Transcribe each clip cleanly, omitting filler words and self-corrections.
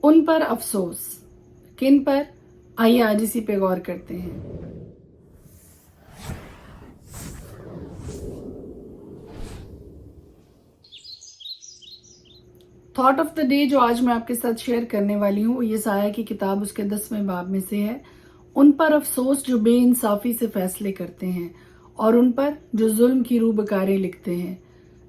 ان پر افسوس، کن پر؟ آئیے آج اسی پہ غور کرتے ہیں۔ تھاٹ آف دا ڈے جو آج میں آپ کے ساتھ شیئر کرنے والی ہوں وہ یہ سایہ کی کتاب اس کے 10ویں باب میں سے ہے۔ ان پر افسوس جو بے انصافی سے فیصلے کرتے ہیں اور ان پر جو ظلم کی روبکاریں لکھتے ہیں،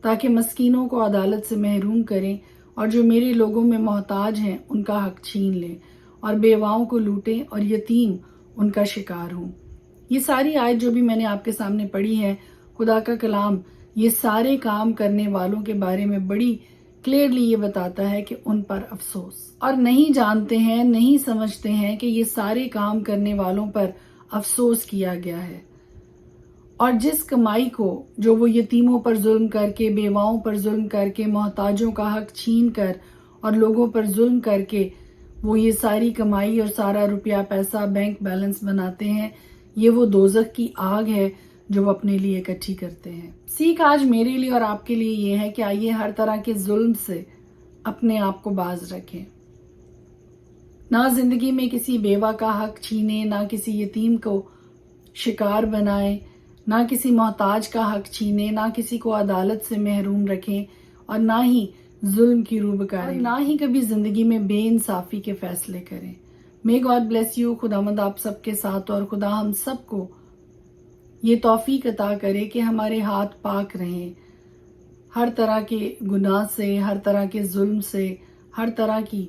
تاکہ مسکینوں کو عدالت سے محروم کریں اور جو میرے لوگوں میں محتاج ہیں ان کا حق چھین لیں اور بیواؤں کو لوٹیں اور یتیم ان کا شکار ہوں۔ یہ ساری آیت جو بھی میں نے آپ کے سامنے پڑھی ہے، خدا کا کلام یہ سارے کام کرنے والوں کے بارے میں بڑی کلیئرلی یہ بتاتا ہے کہ ان پر افسوس، اور نہیں جانتے ہیں، نہیں سمجھتے ہیں کہ یہ سارے کام کرنے والوں پر افسوس کیا گیا ہے۔ اور جس کمائی کو جو وہ یتیموں پر ظلم کر کے، بیواؤں پر ظلم کر کے، محتاجوں کا حق چھین کر اور لوگوں پر ظلم کر کے وہ یہ ساری کمائی اور سارا روپیہ پیسہ بینک بیلنس بناتے ہیں، یہ وہ دوزخ کی آگ ہے جو وہ اپنے لیے اکٹھی کرتے ہیں۔ سیکھ آج میرے لیے اور آپ کے لیے یہ ہے کہ آئیے ہر طرح کے ظلم سے اپنے آپ کو باز رکھیں، نہ زندگی میں کسی بیوہ کا حق چھینے، نہ کسی یتیم کو شکار بنائیں، نہ کسی محتاج کا حق چھینے، نہ کسی کو عدالت سے محروم رکھیں، اور نہ ہی ظلم کی روبکاریں، اور نہ ہی کبھی زندگی میں بے انصافی کے فیصلے کریں۔ May God bless you، خداوند آپ سب کے ساتھ، اور خدا ہم سب کو یہ توفیق عطا کرے کہ ہمارے ہاتھ پاک رہیں ہر طرح کے گناہ سے، ہر طرح کے ظلم سے، ہر طرح کی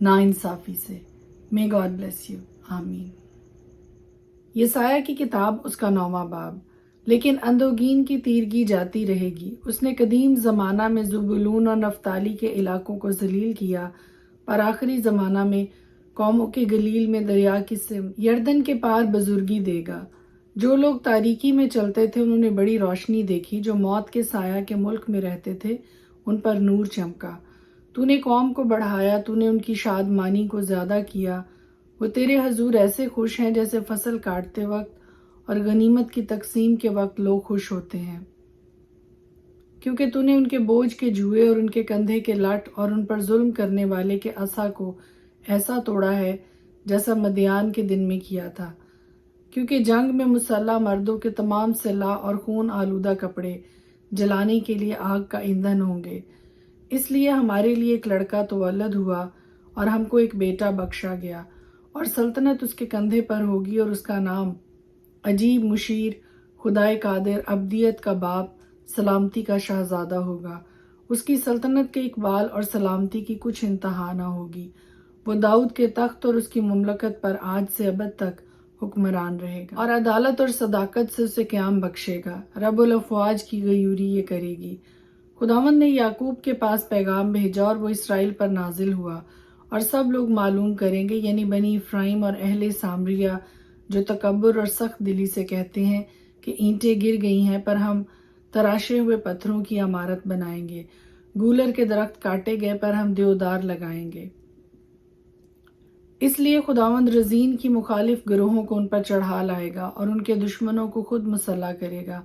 ناانصافی سے۔ May God bless you، آمین۔ یہ سایہ کی کتاب اس کا 9واں باب۔ لیکن اندوگین کی تیرگی جاتی رہے گی، اس نے قدیم زمانہ میں زبولون اور نفتالی کے علاقوں کو ذلیل کیا، پر آخری زمانہ میں قوموں کے گلیل میں دریا کی سمت یردن کے پار بزرگی دے گا۔ جو لوگ تاریکی میں چلتے تھے انہوں نے بڑی روشنی دیکھی، جو موت کے سایہ کے ملک میں رہتے تھے ان پر نور چمکا۔ تو نے قوم کو بڑھایا، تو نے ان کی شادمانی کو زیادہ کیا، وہ تیرے حضور ایسے خوش ہیں جیسے فصل کاٹتے وقت اور غنیمت کی تقسیم کے وقت لوگ خوش ہوتے ہیں، کیونکہ تو نے ان کے بوجھ کے جوئے اور ان کے کندھے کے لٹ اور ان پر ظلم کرنے والے کے عصا کو ایسا توڑا ہے جیسا مدیان کے دن میں کیا تھا، کیونکہ جنگ میں مسلح مردوں کے تمام سلاح اور خون آلودہ کپڑے جلانے کے لیے آگ کا ایندھن ہوں گے۔ اس لیے ہمارے لیے ایک لڑکا تولد ہوا اور ہم کو ایک بیٹا بخشا گیا، اور سلطنت اس کے کندھے پر ہوگی، اور اس کا نام عجیب، مشیر، خدائے قادر، ابدیت کا باپ، سلامتی کا شہزادہ ہوگا۔ اس کی سلطنت کے اقبال اور سلامتی کی کچھ انتہا نہ ہوگی۔ وہ داؤد کے تخت اور اس کی مملکت پر آج سے ابد تک حکمران رہے گا، اور عدالت اور صداقت سے اسے قیام بخشے گا۔ رب الافواج کی غیوری یہ کرے گی۔ خداوند نے یعقوب کے پاس پیغام بھیجا اور وہ اسرائیل پر نازل ہوا، اور سب لوگ معلوم کریں گے، یعنی بنی افرایم اور اہل سامریہ جو تکبر اور سخت دلی سے کہتے ہیں کہ اینٹیں گر گئی ہیں، پر ہم تراشے ہوئے پتھروں کی عمارت بنائیں گے، گولر کے درخت کاٹے گئے پر ہم دیودار لگائیں گے۔ اس لیے خداوند رزین کی مخالف گروہوں کو ان پر چڑھا لائے گا اور ان کے دشمنوں کو خود مسلح کرے گا۔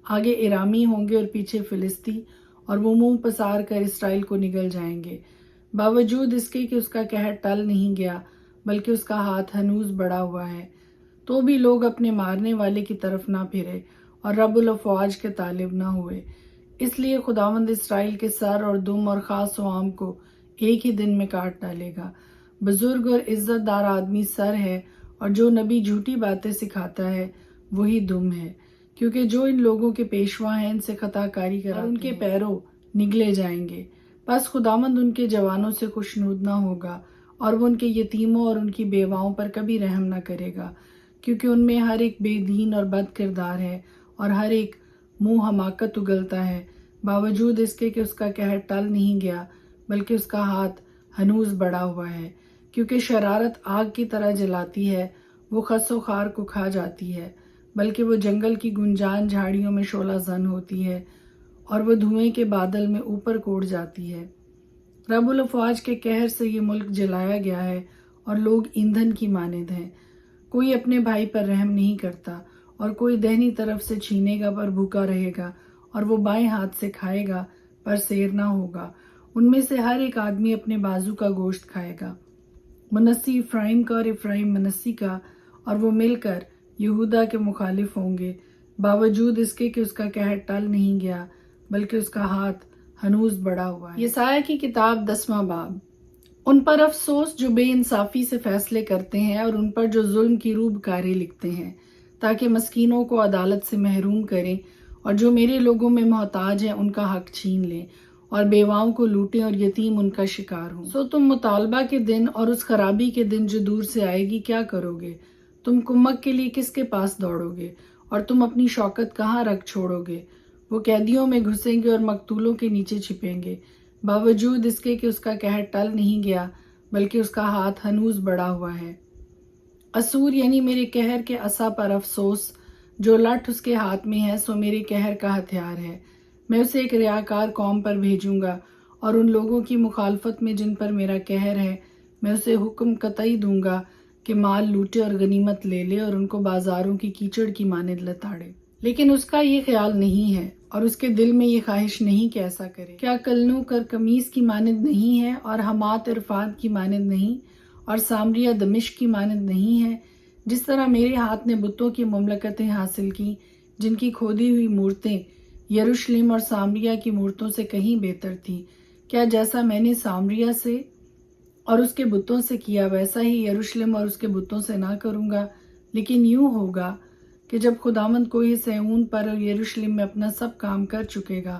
آگے ارامی ہوں گے اور پیچھے فلسطی، اور وہ منہ پسار کر اسرائیل کو نگل جائیں گے، باوجود اس کے کہ اس کا قہر ٹل نہیں گیا بلکہ اس کا ہاتھ ہنوز بڑھا ہوا ہے، تو بھی لوگ اپنے مارنے والے کی طرف نہ پھرے اور رب الافواج کے طالب نہ ہوئے۔ اس لیے خداوند اسرائیل کے سر اور دم اور خاص و عام کو ایک ہی دن میں کاٹ ڈالے گا۔ بزرگ اور عزت دار آدمی سر ہے، اور جو نبی جھوٹی باتیں سکھاتا ہے وہی دم ہے، کیونکہ جو ان لوگوں کے پیشوا ہیں ان سے خطا کاری کراتے ہیں اور ان کے پیروں نگلے جائیں گے۔ بس خداوند ان کے جوانوں سے خوشنود نہ ہوگا، اور وہ ان کے یتیموں اور ان کی بیواؤں پر کبھی رحم نہ کرے گا، کیونکہ ان میں ہر ایک بے دین اور بد کردار ہے، اور ہر ایک منہ حماقت اگلتا ہے، باوجود اس کے کہ اس کا قہر ٹل نہیں گیا بلکہ اس کا ہاتھ ہنوز بڑھا ہوا ہے، کیونکہ شرارت آگ کی طرح جلاتی ہے، وہ خس و خار کو کھا جاتی ہے، بلکہ وہ جنگل کی گنجان جھاڑیوں میں شعلہ زن ہوتی ہے، اور وہ دھوئیں کے بادل میں اوپر کوڑ جاتی ہے۔ رب الافواج کے قہر سے یہ ملک جلایا گیا ہے، اور لوگ ایندھن کی مانند ہیں۔ کوئی اپنے بھائی پر رحم نہیں کرتا، اور کوئی دہنی طرف سے چھینے گا پر بھوکا رہے گا، اور وہ بائیں ہاتھ سے کھائے گا پر سیر نہ ہوگا۔ ان میں سے ہر ایک آدمی اپنے بازو کا گوشت کھائے گا، منسی افرایم کا اور افرایم منسی کا، اور وہ مل کر یہودا کے مخالف ہوں گے، باوجود اس کے کہ اس کا قہر ٹل نہیں گیا بلکہ اس کا ہاتھ ہنوز بڑھا ہوا ہے۔ یسایہ کی کتاب 10واں باب۔ ان پر افسوس جو بے انصافی سے فیصلے کرتے ہیں اور ان پر جو ظلم کی روب کاری لکھتے ہیں، تاکہ مسکینوں کو عدالت سے محروم کریں اور جو میرے لوگوں میں محتاج ہیں ان کا حق چھین لیں اور بیواؤں کو لوٹیں اور یتیم ان کا شکار ہوں۔ سو تم مطالبہ کے دن اور اس خرابی کے دن جو دور سے آئے گی کیا کرو گے؟ تم کمک کے لیے کس کے پاس دوڑو گے اور تم اپنی شوکت کہاں رکھ چھوڑو گے؟ وہ قیدیوں میں گھسیں گے اور مقتولوں کے نیچے چھپیں گے، باوجود اس کے کہ اس کا قہر ٹل نہیں گیا بلکہ اس کا ہاتھ ہنوز بڑھا ہوا ہے۔ اسور یعنی میرے قہر کے عصا پر افسوس، جو لٹ اس کے ہاتھ میں ہے سو میرے قہر کا ہتھیار ہے۔ میں اسے ایک ریاکار قوم پر بھیجوں گا اور ان لوگوں کی مخالفت میں جن پر میرا قہر ہے میں اسے حکم قطعی دوں گا کہ مال لوٹے اور غنیمت لے لے اور ان کو بازاروں کی کیچڑ کی مانند لتاڑے۔ لیکن اس کا یہ خیال نہیں ہے اور اس کے دل میں یہ خواہش نہیں کہ ایسا کرے۔ کیا کلنو کرکمیس کی مانند نہیں ہے اور حمات عرفات کی مانند نہیں اور سامریہ دمشق کی مانند نہیں ہے؟ جس طرح میرے ہاتھ نے بتوں کی مملکتیں حاصل کی جن کی کھودی ہوئی مورتیں یروشلم اور سامریہ کی مورتوں سے کہیں بہتر تھیں، کیا جیسا میں نے سامریہ سے اور اس کے بتوں سے کیا ویسا ہی یروشلم اور اس کے بتوں سے نہ کروں گا؟ لیکن یوں ہوگا کہ جب خداوند کوہ صہیون پر اور یروشلم میں اپنا سب کام کر چکے گا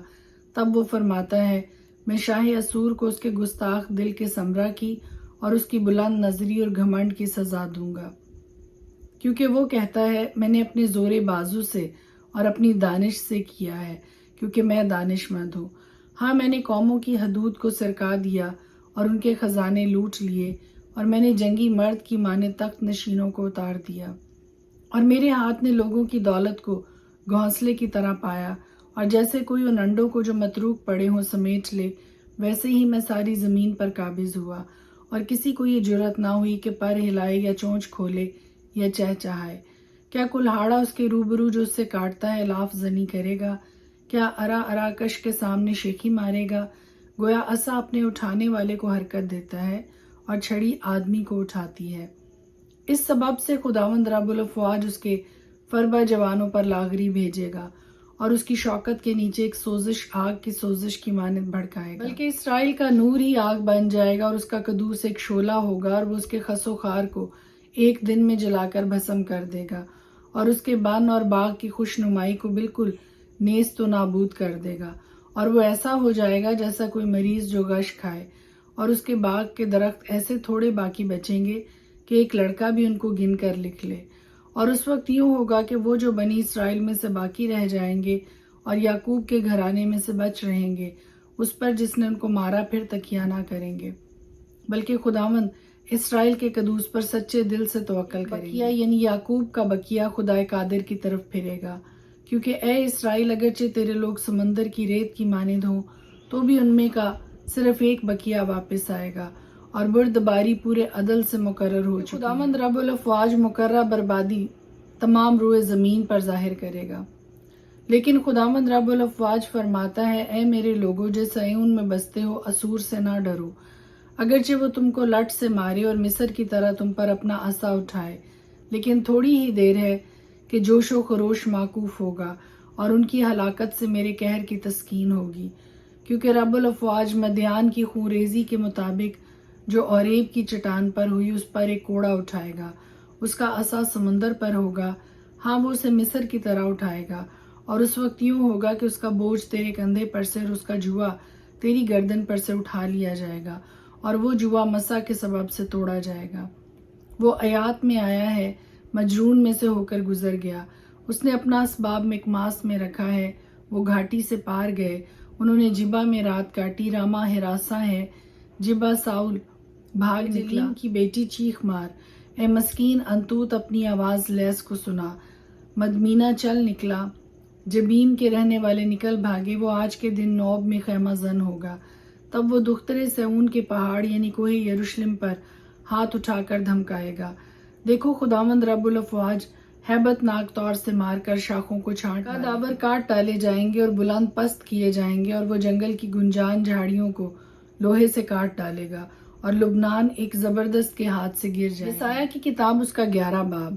تب وہ فرماتا ہے، میں شاہ اسور کو اس کے گستاخ دل کے سمرہ کی اور اس کی بلند نظری اور گھمنڈ کی سزا دوں گا، کیونکہ وہ کہتا ہے میں نے اپنے زور بازو سے اور اپنی دانش سے کیا ہے، کیونکہ میں دانش مند ہوں۔ ہاں، میں نے قوموں کی حدود کو سرکا دیا اور ان کے خزانے لوٹ لیے، اور میں نے جنگی مرد کی مانند تخت نشینوں کو اتار دیا، اور میرے ہاتھ نے لوگوں کی دولت کو گھونسلے کی طرح پایا، اور جیسے کوئی ان انڈوں کو جو متروک پڑے ہوں سمیٹ لے، ویسے ہی میں ساری زمین پر قابض ہوا، اور کسی کو یہ جرأت نہ ہوئی کہ پر ہلائے یا چونچ کھولے یا چہچہائے۔ کیا کلہاڑا اس کے روبرو جو اس سے کاٹتا ہے لاف زنی کرے گا؟ کیا ارا کش کے سامنے شیخی مارے گا؟ گویا عصا اپنے اٹھانے والے کو حرکت دیتا ہے اور چھڑی آدمی کو اٹھاتی ہے۔ اس سبب سے خداوند رب الافواج اس کے فربا جوانوں پر لاغری بھیجے گا اور اس کی شوکت کے نیچے ایک سوزش آگ کی سوزش کی مانند بھڑکائے گا، بلکہ اسرائیل کا نور ہی آگ بن جائے گا اور اس کا قدوس ایک شعلہ ہوگا، اور وہ اس کے خس و خار کو ایک دن میں جلا کر بھسم کر دے گا اور اس کے بن اور باغ کی خوش نمائی کو بالکل نیست و نابود کر دے گا، اور وہ ایسا ہو جائے گا جیسا کوئی مریض جو غش کھائے، اور اس کے باغ کے درخت ایسے تھوڑے باقی بچیں گے کہ ایک لڑکا بھی ان کو گن کر لکھ لے۔ اور اس وقت یوں ہوگا کہ وہ جو بنی اسرائیل میں سے باقی رہ جائیں گے اور یعقوب کے گھرانے میں سے بچ رہیں گے اس پر جس نے ان کو مارا پھر تکیہ نہ کریں گے، بلکہ خداوند اسرائیل کے قدوس پر سچے دل سے توکل کریں گے۔ بقیہ یعنی یعقوب کا بقیہ خدائے قادر کی طرف پھرے گا، کیونکہ اے اسرائیل اگرچہ تیرے لوگ سمندر کی ریت کی مانند ہوں تو بھی ان میں کا صرف ایک بقیہ واپس آئے گا، اور بردباری پورے عدل سے مقرر ہو چکی ہے۔ خداوند رب الافواج مقررہ بربادی تمام روئے زمین پر ظاہر کرے گا۔ لیکن خداوند رب الافواج فرماتا ہے، اے میرے لوگو جو صہیون میں بستے ہو، اسور سے نہ ڈرو، اگرچہ وہ تم کو لٹ سے مارے اور مصر کی طرح تم پر اپنا عصا اٹھائے، لیکن تھوڑی ہی دیر ہے کہ جوش و خروش موقوف ہوگا اور ان کی ہلاکت سے میرے قہر کی تسکین ہوگی، کیونکہ رب الافواج مدیان کی خونریزی کے مطابق جو اوریب کی چٹان پر ہوئی اس پر ایک کوڑا اٹھائے گا، اس کا عصا سمندر پر ہوگا، ہاں وہ اسے مصر کی طرح اٹھائے گا، اور اس وقت یوں ہوگا کہ اس کا بوجھ تیرے کندھے پر سے اور اس کا جوا تیری گردن پر سے اٹھا لیا جائے گا، اور وہ جوا مسا کے سبب سے توڑا جائے گا۔ وہ آیات میں آیا ہے، مجرون میں سے ہو کر گزر گیا، اس نے اپنا اسباب مکماس میں رکھا ہے، وہ گھاٹی سے پار گئے، انہوں نے جبا میں رات کاٹی، راما ہراساں ہے، جبا ساؤل بھاگ نکلا کی بیٹی چیخ مار، اے مسکین انتوت اپنی آواز لیس کو سنا، مدمینہ چل نکلا، جبیم کے رہنے والے نکل بھاگے، وہ آج کے دن نوب میں خیمہ زن ہوگا، تب وہ دختر صہیون کے پہاڑ یعنی کوہ یروشلم پر ہاتھ اٹھا کر دھمکائے گا۔ دیکھو خداوند رب الافواج ہیبت ناک طور سے مار کر شاخوں کو چھانٹ داور کاٹ ڈالے جائیں گے اور بلند پست کیے جائیں گے، اور وہ جنگل کی گنجان جھاڑیوں کو لوہے سے کاٹ ڈالے گا اور لبنان ایک زبردست کے ہاتھ سے گر جائے گا۔ یسایہ کی کتاب اس کا 11 باب۔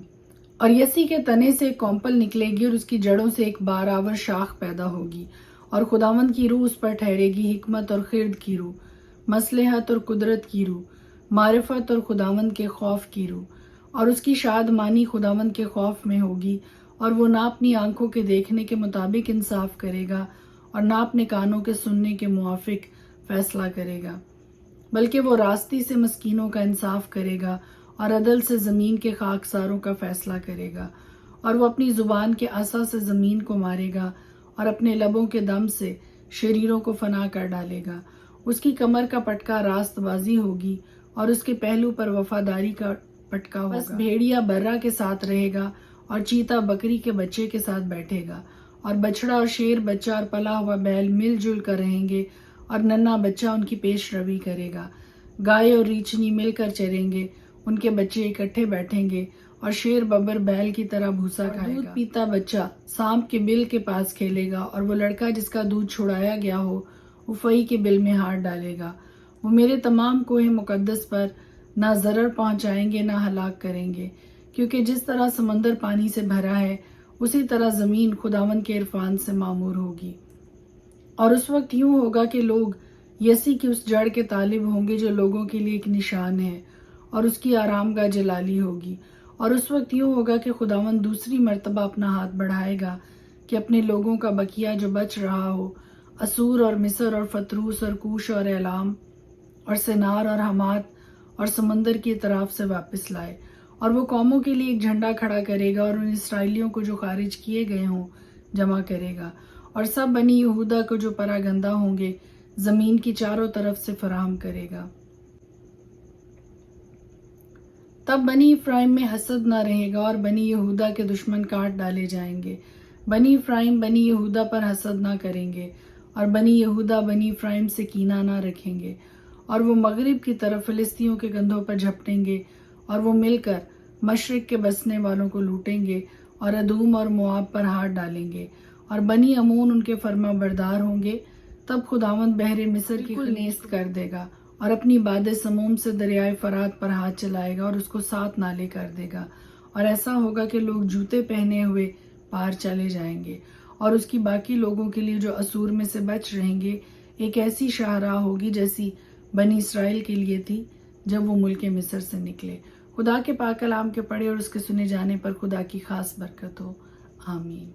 اور یسی کے تنے سے ایک کونپل نکلے گی اور اس کی جڑوں سے ایک بارآور شاخ پیدا ہوگی، اور خداوند کی روح اس پر ٹھہرے گی، حکمت اور خرد کی روح، مصلحت اور قدرت کی روح، معرفت اور خداوند کے خوف کی روح۔ اور اس کی شادمانی خداوند کے خوف میں ہوگی، اور وہ نہ اپنی آنکھوں کے دیکھنے کے مطابق انصاف کرے گا اور نہ اپنے کانوں کے سننے کے موافق فیصلہ کرے گا، بلکہ وہ راستی سے مسکینوں کا انصاف کرے گا اور عدل سے زمین کے خاکساروں کا فیصلہ کرے گا۔ اور وہ اپنی زبان کے عصا سے زمین کو مارے گا اور اپنے لبوں کے دم سے شریروں کو فنا کر ڈالے گا۔ اس کی کمر کا پٹکا راست بازی ہوگی اور اس کے پہلو پر وفاداری کا پٹکا ہوگا۔ بس بھیڑیا برا کے ساتھ رہے گا اور چیتا بکری کے بچے کے ساتھ بیٹھے گا، اور بچڑا اور شیر بچہ اور پلا ہوا بیل مل جل کر رہیں گے، اور ننھا بچہ ان کی پیش روی کرے گا۔ گائے اور ریچھنی مل کر چریں گے، ان کے بچے اکٹھے بیٹھیں گے، اور شیر ببر بیل کی طرح بھوسا کھائے گا۔ دودھ پیتا بچہ سانپ کے بل کے پاس کھیلے گا، اور وہ لڑکا جس کا دودھ چھڑایا گیا ہو افئی کے بل میں ہاتھ ڈالے گا۔ وہ میرے تمام کوہ مقدس پر نہ ضرر پہنچائیں گے نہ ہلاک کریں گے، کیونکہ جس طرح سمندر پانی سے بھرا ہے اسی طرح زمین خداوند کے عرفان سے معمور ہوگی۔ اور اس وقت یوں ہوگا کہ لوگ یسی کی اس جڑ کے طالب ہوں گے جو لوگوں کے لیے ایک نشان ہے، اور اس کی آرام گاہ جلالی ہوگی۔ اور اس وقت یوں ہوگا کہ خداوند دوسری مرتبہ اپنا ہاتھ بڑھائے گا کہ اپنے لوگوں کا بقیہ جو بچ رہا ہو اسور اور مصر اور فتروس اور کوش اور اعلام اور سنار اور حمات اور سمندر کی اطراف سے واپس لائے۔ اور وہ قوموں کے لیے ایک جھنڈا کھڑا کرے گا اور ان اسرائیلیوں کو جو خارج کیے گئے ہوں جمع کرے گا، اور سب بنی یہودا کو جو پراگندہ ہوں گے زمین کی چاروں طرف سے فراہم کرے گا۔ تب بنی افرائیم میں حسد نہ رہے گا اور بنی یہودا کے دشمن کاٹ ڈالے جائیں گے۔ بنی افرائیم بنی یہودا پر حسد نہ کریں گے، اور بنی یہودا بنی افرائیم سے کینہ نہ رکھیں گے۔ اور وہ مغرب کی طرف فلسطینیوں کے کندھوں پر جھپٹیں گے، اور وہ مل کر مشرق کے بسنے والوں کو لوٹیں گے اور ادوم اور مواب پر ہاتھ ڈالیں گے، اور بنی امون ان کے فرما بردار ہوں گے۔ تب خداوند بحر مصر کی نیست کر دے گا اور اپنی باد سموم سے دریائے فرات پر ہاتھ چلائے گا اور اس کو 7 نالے کر دے گا، اور ایسا ہوگا کہ لوگ جوتے پہنے ہوئے پار چلے جائیں گے۔ اور اس کی باقی لوگوں کے لیے جو اسور میں سے بچ رہیں گے ایک ایسی شاہراہ ہوگی جیسی بنی اسرائیل کے لیے تھی جب وہ ملک مصر سے نکلے۔ خدا کے پاک کلام کے پڑھے اور اس کے سنے جانے پر خدا کی خاص برکت ہو، آمین۔